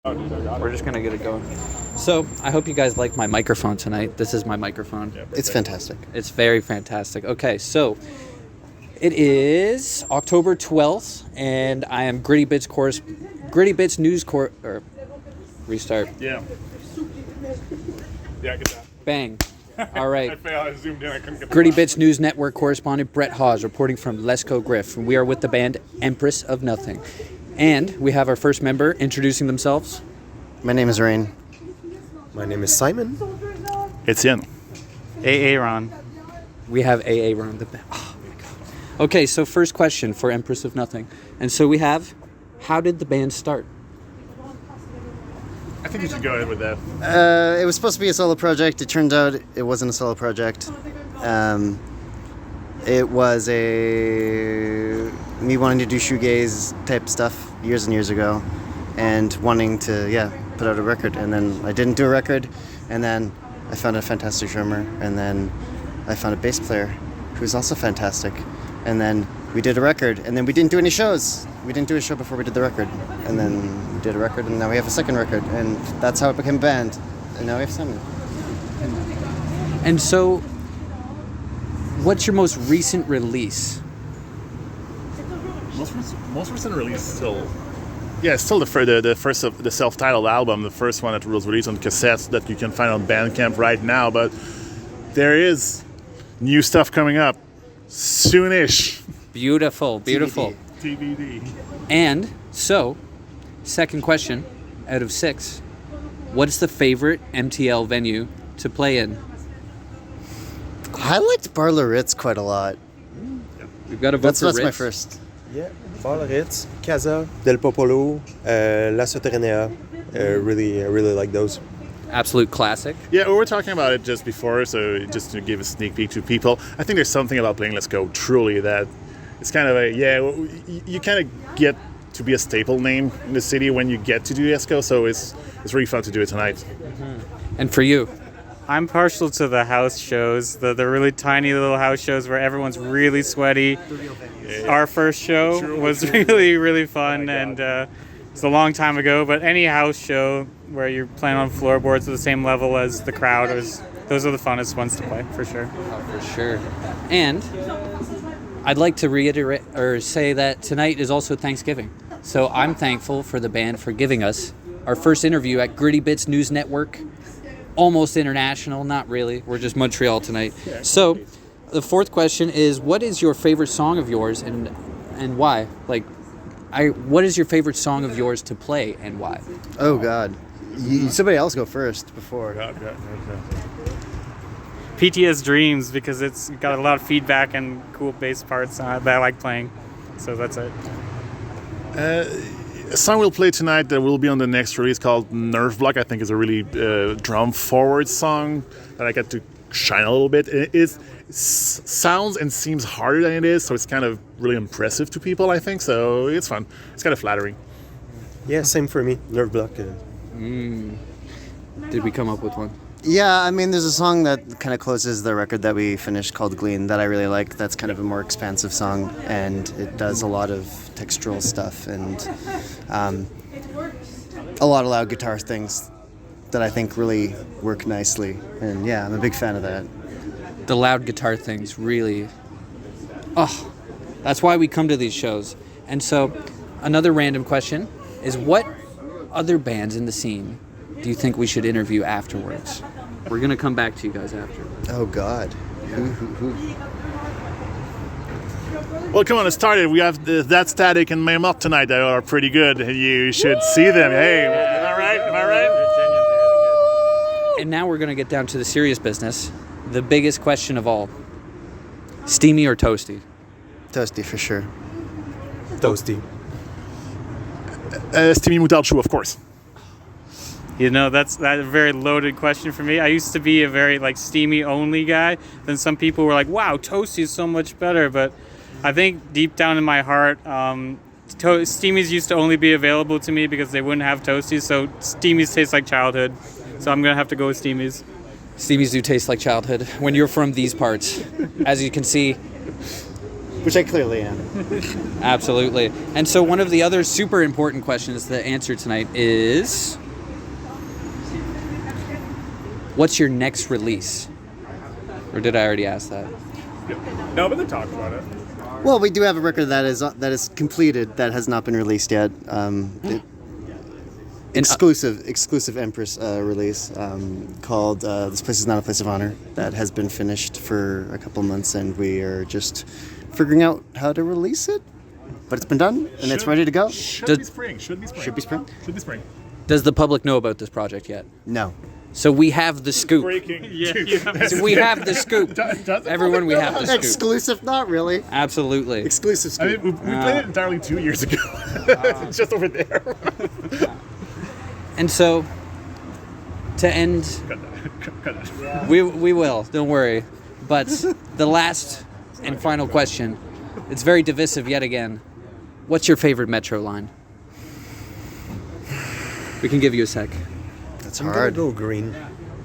We're just gonna get it going. So, I hope you guys like my microphone tonight. This is my microphone. It's fantastic. It's very fantastic. Okay, so it is October 12th, and I am Gritty Bits News restart. Yeah. Yeah, I get that. Bang. All right. I zoomed in. I couldn't get Gritty Bits News Network correspondent Brett Hawes reporting from Lesko Griff. We are with the band Empress of Nothing. And we have our first member introducing themselves. My name is Rain. My name is Simon. It's Yen. Aaron. We have Ron. Oh my god. Okay, so first question for Empress of Nothing. And so we have, how did the band start? I think you should go ahead with that. It was supposed to be a solo project. It turned out it wasn't a solo project. It was me wanting to do shoegaze type stuff years and years ago, and wanting to put out a record. And then I didn't do a record, and then I found a fantastic drummer, and then I found a bass player who was also fantastic, and then we did a record, and then we didn't do any shows. We didn't do a show before we did the record, and then we did a record, and now we have a second record, and that's how it became a band, and now we have Simon. And so, what's your most recent release? Most recent release still. Yeah, it's still the first of the self-titled album, the first one that was released on cassettes that you can find on Bandcamp right now. But there is new stuff coming up soonish. Beautiful. TBD. And so, second question out of 6. What's the favorite MTL venue to play in? I liked Bar Le Ritz quite a lot. We've got a vote for That's Ritz. my first. Yeah, Bar Le Ritz, Casa, Del Popolo, La Soteranea. Really like those. Absolute classic. Yeah, we were talking about it just before, so just to give a sneak peek to people, I think there's something about playing Let's Go truly that it's kind of you kind of get to be a staple name in the city when you get to do Let's Go, so it's really fun to do it tonight. Mm-hmm. And for you? I'm partial to the house shows, the really tiny little house shows where everyone's really sweaty. Our first show was really, really fun, and it's a long time ago, but any house show where you're playing on floorboards at the same level as the crowd, those are the funnest ones to play, for sure. Oh, for sure. And I'd like to reiterate or say that tonight is also Thanksgiving. So I'm thankful for the band for giving us our first interview at Gritty Bits News Network. Almost international, not really. We're just Montreal tonight. So the fourth question is, what is your favorite song of yours and why? What is your favorite song of yours to play and why? Oh God, somebody else go first before. PTS Dreams, because it's got a lot of feedback and cool bass parts that I like playing. So that's it. A song we'll play tonight that will be on the next release called Nerve Block, I think is a really drum-forward song that I get to shine a little bit. It sounds and seems harder than it is, so it's kind of really impressive to people, I think, so it's fun. It's kind of flattering. Yeah, same for me. Nerve Block. Did we come up with one? Yeah, I mean, there's a song that kind of closes the record that we finished called Glean that I really like. That's kind of a more expansive song, and it does a lot of textural stuff and a lot of loud guitar things that I think really work nicely. And yeah, I'm a big fan of that. The loud guitar things really... Oh, that's why we come to these shows. And so, another random question is, what other bands in the scene do you think we should interview afterwards? We're going to come back to you guys after. Oh, God. Who? Well, come on, it started. We have That Static and Maymot tonight that are pretty good. You should see them. Hey, am I right? And now we're going to get down to the serious business. The biggest question of all. Steamy or toasty? Toasty, for sure. Toasty. Steamy Moutarde Chou, of course. You know, that's a very loaded question for me. I used to be a very steamy only guy. Then some people were like, wow, toasty is so much better. But I think deep down in my heart, steamies used to only be available to me because they wouldn't have toasties. So steamies taste like childhood. So I'm going to have to go with steamies. Steamies do taste like childhood when you're from these parts. As you can see, which I clearly am. Absolutely. And so one of the other super important questions to answer tonight is, what's your next release? Or did I already ask that? No, but they talked about it. Well, we do have a record that is completed that has not been released yet. Exclusive Empress release called "This Place Is Not a Place of Honor" that has been finished for a couple months, and we are just figuring out how to release it. But it's been done and it's ready to go. Should be spring. Should be spring. Does the public know about this project yet? No. So we have the scoop. Breaking. So we have the scoop. Everyone, we have the scoop. Exclusive? Not really. Absolutely. Exclusive I scoop. mean, we played it entirely 2 years ago. It's just over there. And so, to end, we will. Don't worry. But the last and final question, it's very divisive yet again. What's your favorite Metro line? We can give you a sec. That's I'm hard. gonna go green.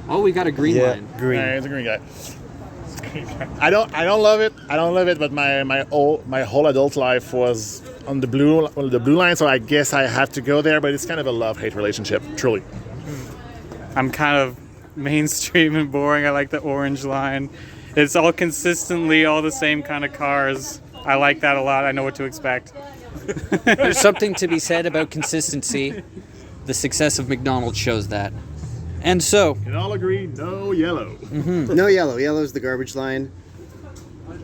Oh, we got a green line. Green. Yeah, he's a green guy. I don't love it. But my whole adult life was on the blue line, so I guess I have to go there. But it's kind of a love-hate relationship, truly. I'm kind of mainstream and boring. I like the orange line. It's all consistently all the same kind of cars. I like that a lot. I know what to expect. There's something to be said about consistency. The success of McDonald's shows that. And so, Can all agree, no yellow. No yellow. Yellow's the garbage line.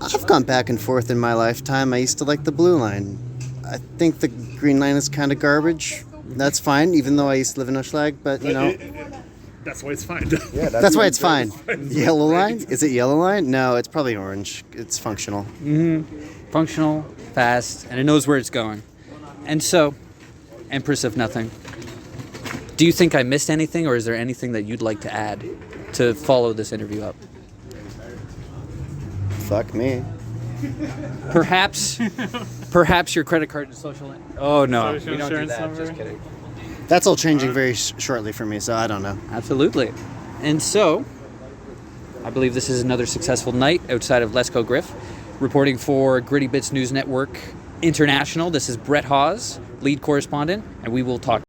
I've gone back and forth in my lifetime. I used to like the blue line. I think the green line is kind of garbage. That's fine, even though I used to live in Oshlag, but you know. That's why it's fine. Yeah, That's why it's fine. Yellow line? Is it yellow line? No, it's probably orange. It's functional. functional, fast, and it knows where it's going. And so, Empress of Nothing. Do you think I missed anything, or is there anything that you'd like to add to follow this interview up? Fuck me. Perhaps your credit card and social. Oh no, Social we don't do insurance that. number? Just kidding. That's all changing very shortly for me, so I don't know. Absolutely. And so, I believe this is another successful night outside of Lesko Griff. Reporting for Gritty Bits News Network International, this is Brett Hawes, lead correspondent, and we will talk.